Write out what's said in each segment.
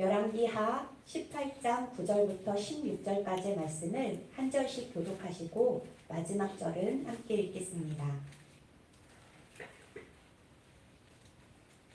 열왕기하 18장 9절부터 16절까지의 말씀을 한 절씩 교독하시고 마지막 절은 함께 읽겠습니다.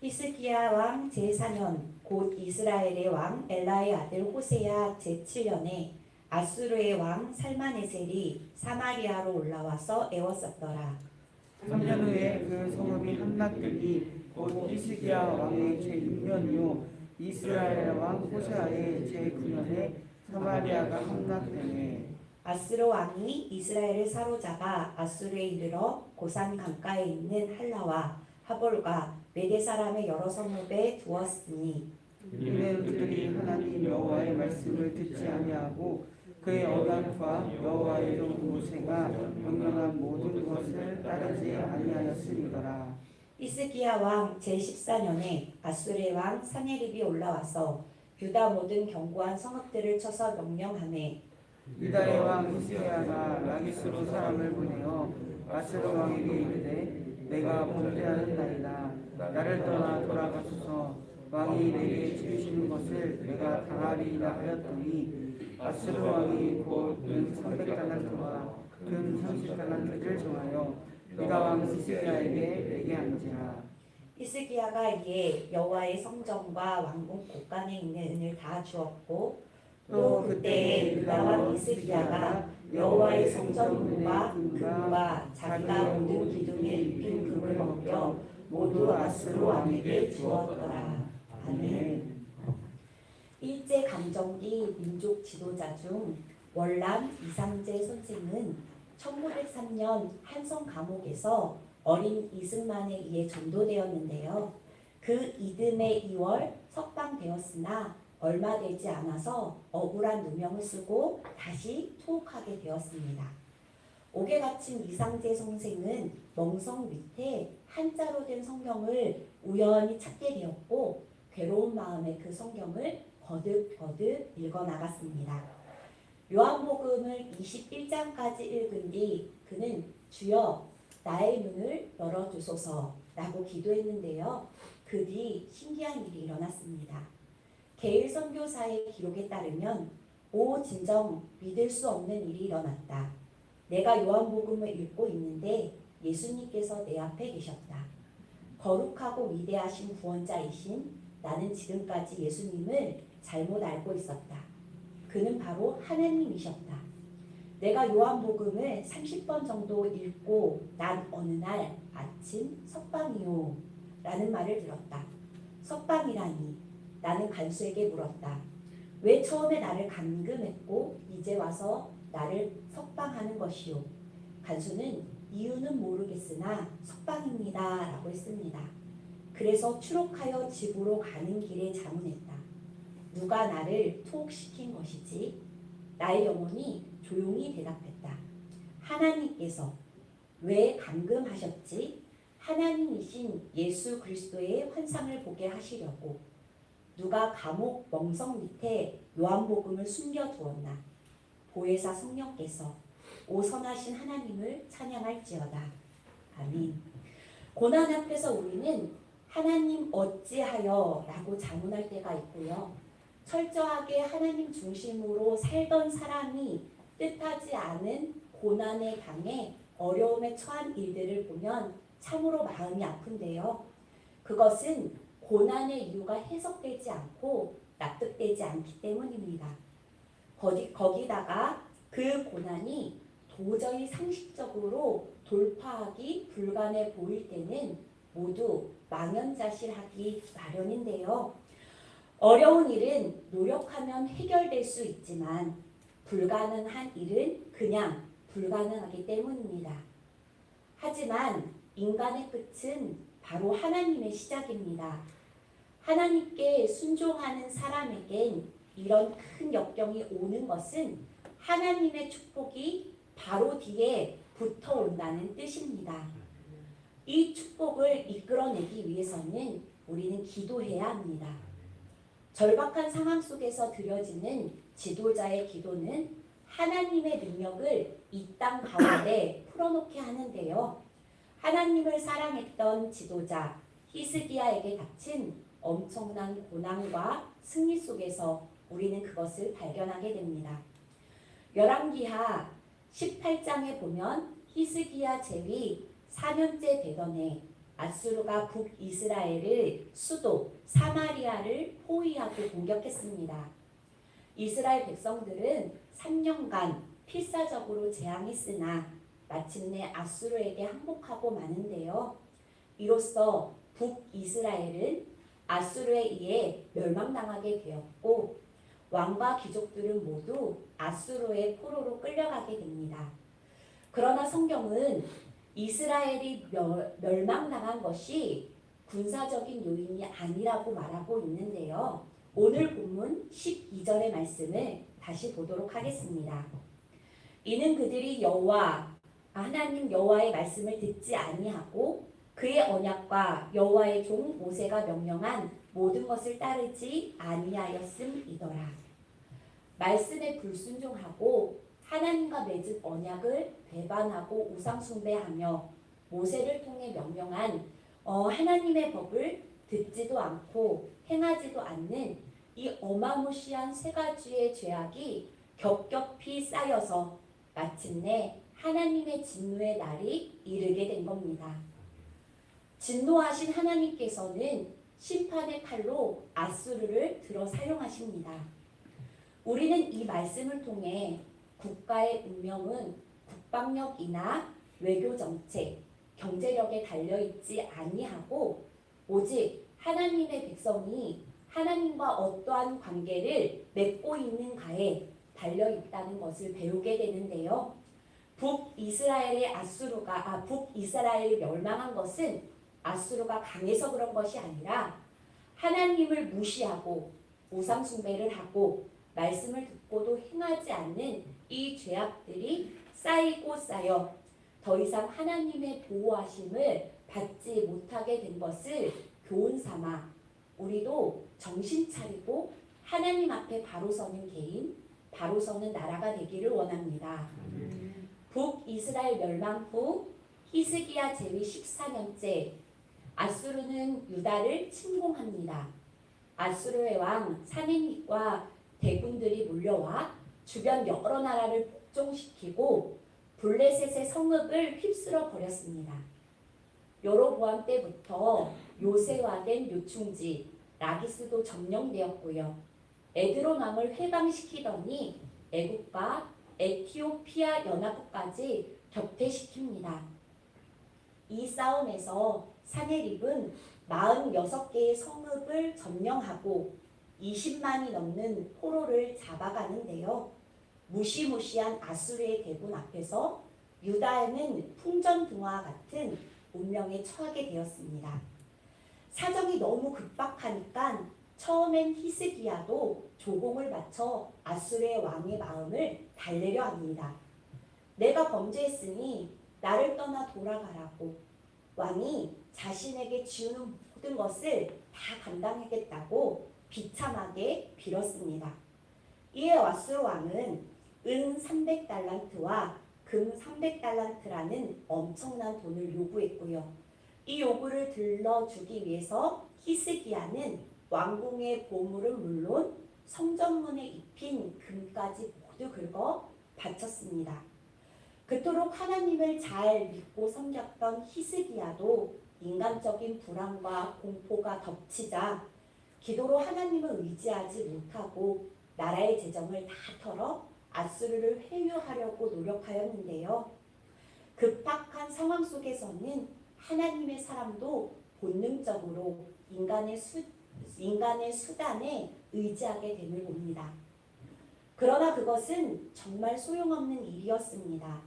히스기야 왕 제4년 곧 이스라엘의 왕 엘라의 아들 호세야 제7년에 아수르의 왕 살마네셀이 사마리아로 올라와서 애워쌌더라. 3년 후에 그 성읍이 함락되니 곧 히스기야 왕의 제6년이요 이스라엘 왕 호세아의 제9년에 사마리아가 함락되네. 아수르 왕이 이스라엘을 사로잡아 아수르에 이르러 고산 강가에 있는 할라와 하볼과 메대 사람의 여러 성읍에 두었으니 이는 그들이 하나님 여호와의 말씀을 듣지 아니하고 그의 언약과 여호와의 종 모세가 명령한 모든 것을 따르지 아니하였으니더라. 히스기야 왕 제14년에 아수르의 왕 사네립이 올라와서 유다 모든 견고한 성읍들을 쳐서 명령하매 유다의 왕 히스기야가 라기스로 사람을 보내어 아수르 왕에게 이르되 내가 범죄하였나이다. 나를 떠나 돌아가소서. 왕이 내게 주시는 것을 내가 당하리이다 하였더니 아수르 왕이 곧 은 300달란트와 금 30달란트를 정하여 유다 왕 히스기야에게 내게 한지라. 히스기야가 이에 여호와의 성전과 왕궁 곳간에 있는 은을 다 주었고 또 그때에 유다 왕 히스기야가 여호와의 성전 문과 금과 자기가 모든 기둥에 입힌 금을 벗겨 모두 아수르 왕에게 주었더라. 아멘. 일제 강점기 민족 지도자 중 월남 이상재 선생은 1903년 한성 감옥에서 어린 이승만에 의해 전도되었는데요. 그 이듬해 2월 석방되었으나 얼마 되지 않아서 억울한 누명을 쓰고 다시 투옥하게 되었습니다. 옥에 갇힌 이상재 선생은 멍석 밑에 한자로 된 성경을 우연히 찾게 되었고 괴로운 마음에 그 성경을 거듭거듭 읽어나갔습니다. 요한복음을 21장까지 읽은 뒤 그는 주여 나의 눈을 열어주소서 라고 기도했는데요. 그 뒤 신기한 일이 일어났습니다. 게일 선교사의 기록에 따르면 오 진정 믿을 수 없는 일이 일어났다. 내가 요한복음을 읽고 있는데 예수님께서 내 앞에 계셨다. 거룩하고 위대하신 구원자이신 나는 지금까지 예수님을 잘못 알고 있었다. 그는 바로 하나님이셨다. 내가 요한복음을 30번 정도 읽고 난 어느 날 아침 석방이요 라는 말을 들었다. 석방이라니. 나는 간수에게 물었다. 왜 처음에 나를 감금했고 이제 와서 나를 석방하는 것이요? 간수는 이유는 모르겠으나 석방입니다 라고 했습니다. 그래서 추록하여 집으로 가는 길에 자문했다. 누가 나를 투옥시킨 것이지? 나의 영혼이 조용히 대답했다. 하나님께서. 왜 감금하셨지? 하나님이신 예수 그리스도의 환상을 보게 하시려고. 누가 감옥 멍석 밑에 요한복음을 숨겨두었나? 보혜사 성령께서. 오 선하신 하나님을 찬양할지어다. 아멘. 고난 앞에서 우리는 하나님 어찌하여 라고 자문할 때가 있고요. 철저하게 하나님 중심으로 살던 사람이 뜻하지 않은 고난에 당해 어려움에 처한 일들을 보면 참으로 마음이 아픈데요. 그것은 고난의 이유가 해석되지 않고 납득되지 않기 때문입니다. 거기다가 그 고난이 도저히 상식적으로 돌파하기 불가능해 보일 때는 모두 망연자실하기 마련인데요. 어려운 일은 노력하면 해결될 수 있지만 불가능한 일은 그냥 불가능하기 때문입니다. 하지만 인간의 끝은 바로 하나님의 시작입니다. 하나님께 순종하는 사람에겐 이런 큰 역경이 오는 것은 하나님의 축복이 바로 뒤에 붙어온다는 뜻입니다. 이 축복을 이끌어내기 위해서는 우리는 기도해야 합니다. 절박한 상황 속에서 드려지는 지도자의 기도는 하나님의 능력을 이 땅 가운데 풀어놓게 하는데요. 하나님을 사랑했던 지도자 히스기야에게 닥친 엄청난 고난과 승리 속에서 우리는 그것을 발견하게 됩니다. 열왕기하 18장에 보면 히스기야 제위 4년째 되던 해 아수르가 북이스라엘을 수도 사마리아를 포위하고 공격했습니다. 이스라엘 백성들은 3년간 필사적으로 재앙했으나 마침내 아수르에게 항복하고 마는데요. 이로써 북이스라엘은 아수르에 의해 멸망당하게 되었고 왕과 귀족들은 모두 아수르의 포로로 끌려가게 됩니다. 그러나 성경은 이스라엘이 멸망당한 것이 군사적인 요인이 아니라고 말하고 있는데요. 오늘 본문 12절의 말씀을 다시 보도록 하겠습니다. 이는 그들이 하나님 여호와의 말씀을 듣지 아니하고 그의 언약과 여호와의 종 모세가 명령한 모든 것을 따르지 아니하였음이더라. 말씀에 불순종하고 하나님과 맺은 언약을 배반하고 우상 숭배하며 모세를 통해 명령한 하나님의 법을 듣지도 않고 행하지도 않는 이 어마무시한 세 가지의 죄악이 겹겹이 쌓여서 마침내 하나님의 진노의 날이 이르게 된 겁니다. 진노하신 하나님께서는 심판의 칼로 아수르를 들어 사용하십니다. 우리는 이 말씀을 통해 국가의 운명은 국방력이나 외교정책, 경제력에 달려있지 아니하고 오직 하나님의 백성이 하나님과 어떠한 관계를 맺고 있는가에 달려있다는 것을 배우게 되는데요. 북이스라엘이 멸망한 것은 아수르가 강해서 그런 것이 아니라 하나님을 무시하고 우상 숭배를 하고 말씀을 듣고도 행하지 않는 이 죄악들이 쌓이고 쌓여 더 이상 하나님의 보호하심을 받지 못하게 된 것을 교훈 삼아 우리도 정신 차리고 하나님 앞에 바로 서는 개인, 바로 서는 나라가 되기를 원합니다. 북이스라엘 멸망 후 히스기야 제위 14년째 아수르는 유다를 침공합니다. 아수르의 왕 사네립과 대군들이 몰려와 주변 여러 나라를 복종시키고 블레셋의 성읍을 휩쓸어 버렸습니다. 여로보암 때부터 요새화된 요충지 라기스도 점령되었고요. 에드론 왕을 회방시키더니 애국과 에티오피아 연합국까지 격퇴시킵니다. 이 싸움에서 사네립은 46개의 성읍을 점령하고 20만이 넘는 포로를 잡아가는데요. 무시무시한 아수르의 대군 앞에서 유다는 풍전등화와 같은 운명에 처하게 되었습니다. 사정이 너무 급박하니까 처음엔 히스기야도 조공을 바쳐 아수르의 왕의 마음을 달래려 합니다. 내가 범죄했으니 나를 떠나 돌아가라고 왕이 자신에게 지우는 모든 것을 다 감당하겠다고 비참하게 빌었습니다. 이에 아수르 왕은 은 300달란트와 금 300달란트라는 엄청난 돈을 요구했고요. 이 요구를 들러주기 위해서 히스기야는 왕궁의 보물은 물론 성전문에 입힌 금까지 모두 긁어 바쳤습니다. 그토록 하나님을 잘 믿고 섬겼던 히스기야도 인간적인 불안과 공포가 덮치자 기도로 하나님을 의지하지 못하고 나라의 재정을 다 털어 아수르를 회유하려고 노력하였는데요. 급박한 상황 속에서는 하나님의 사람도 본능적으로 인간의 수단에 의지하게 됨을 봅니다. 그러나 그것은 정말 소용없는 일이었습니다.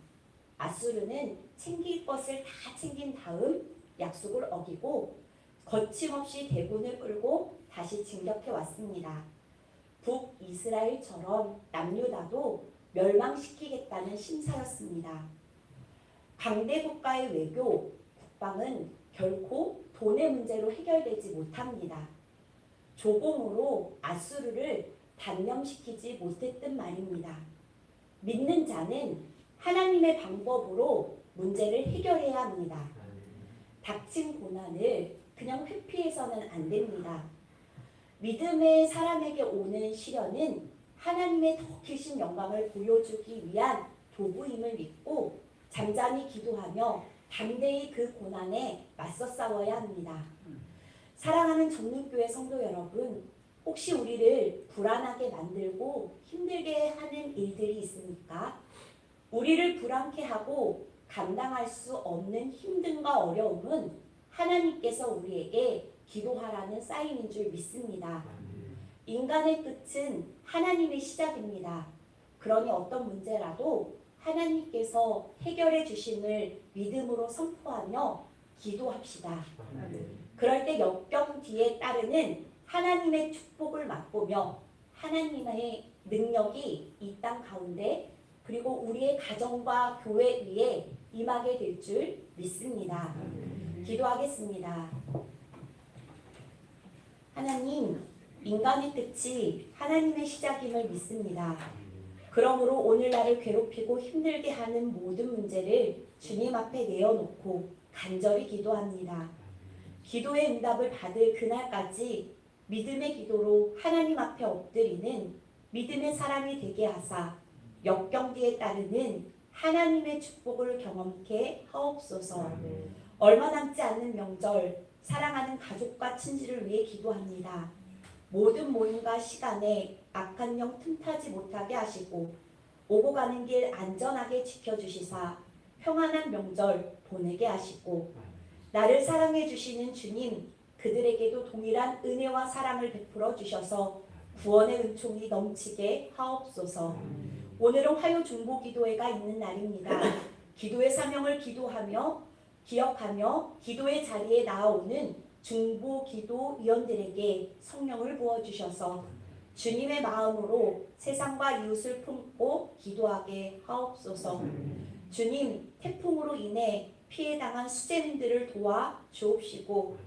아수르는 챙길 것을 다 챙긴 다음 약속을 어기고 거침없이 대군을 끌고 다시 진격해 왔습니다. 북이스라엘처럼 남유다도 멸망시키겠다는 심사였습니다. 강대 국가의 외교, 국방은 결코 돈의 문제로 해결되지 못합니다. 조공으로 아수르를 단념시키지 못했던 말입니다. 믿는 자는 하나님의 방법으로 문제를 해결해야 합니다. 닥친 고난을 그 그냥 회피해서는 안 됩니다. 믿음의 사람에게 오는 시련은 하나님의 더 크신 영광을 보여주기 위한 도구임을 믿고 잠잠히 기도하며 담대히 그 고난에 맞서 싸워야 합니다. 사랑하는 전문교회 성도 여러분, 혹시 우리를 불안하게 만들고 힘들게 하는 일들이 있습니까? 우리를 불안케 하고 감당할 수 없는 힘듦과 어려움은 하나님께서 우리에게 기도하라는 사인인 줄 믿습니다. 인간의 끝은 하나님의 시작입니다. 그러니 어떤 문제라도 하나님께서 해결해 주심을 믿음으로 선포하며 기도합시다. 그럴 때 역경 뒤에 따르는 하나님의 축복을 맛보며 하나님의 능력이 이 땅 가운데 그리고 우리의 가정과 교회 위에 임하게 될 줄 믿습니다. 기도하겠습니다. 하나님, 인간의 끝이 하나님의 시작임을 믿습니다. 그러므로 오늘 나를 괴롭히고 힘들게 하는 모든 문제를 주님 앞에 내어놓고 간절히 기도합니다. 기도의 응답을 받을 그날까지 믿음의 기도로 하나님 앞에 엎드리는 믿음의 사람이 되게 하사 역경 뒤에 따르는 하나님의 축복을 경험케 하옵소서. 얼마 남지 않는 명절, 사랑하는 가족과 친지를 위해 기도합니다. 모든 모임과 시간에 악한 영 틈타지 못하게 하시고 오고 가는 길 안전하게 지켜주시사 평안한 명절 보내게 하시고 나를 사랑해 주시는 주님, 그들에게도 동일한 은혜와 사랑을 베풀어 주셔서 구원의 은총이 넘치게 하옵소서. 오늘은 화요 중보기도회가 있는 날입니다. 기도의 사명을 기억하며 기도의 자리에 나아오는 중보기도위원들에게 성령을 부어주셔서 주님의 마음으로 세상과 이웃을 품고 기도하게 하옵소서. 주님, 태풍으로 인해 피해당한 수재민들을 도와 주옵시고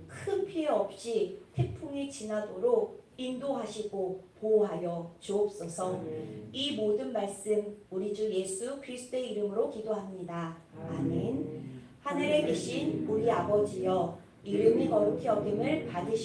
큰 피해 없이 태풍이 지나도록 인도하시고 보호하여 주옵소서. 이 모든 말씀 우리 주 예수 그리스도의 이름으로 기도합니다. 아멘. 하늘에 계신 우리 아버지여, 이름이 거룩히 여김을 받으시옵소서.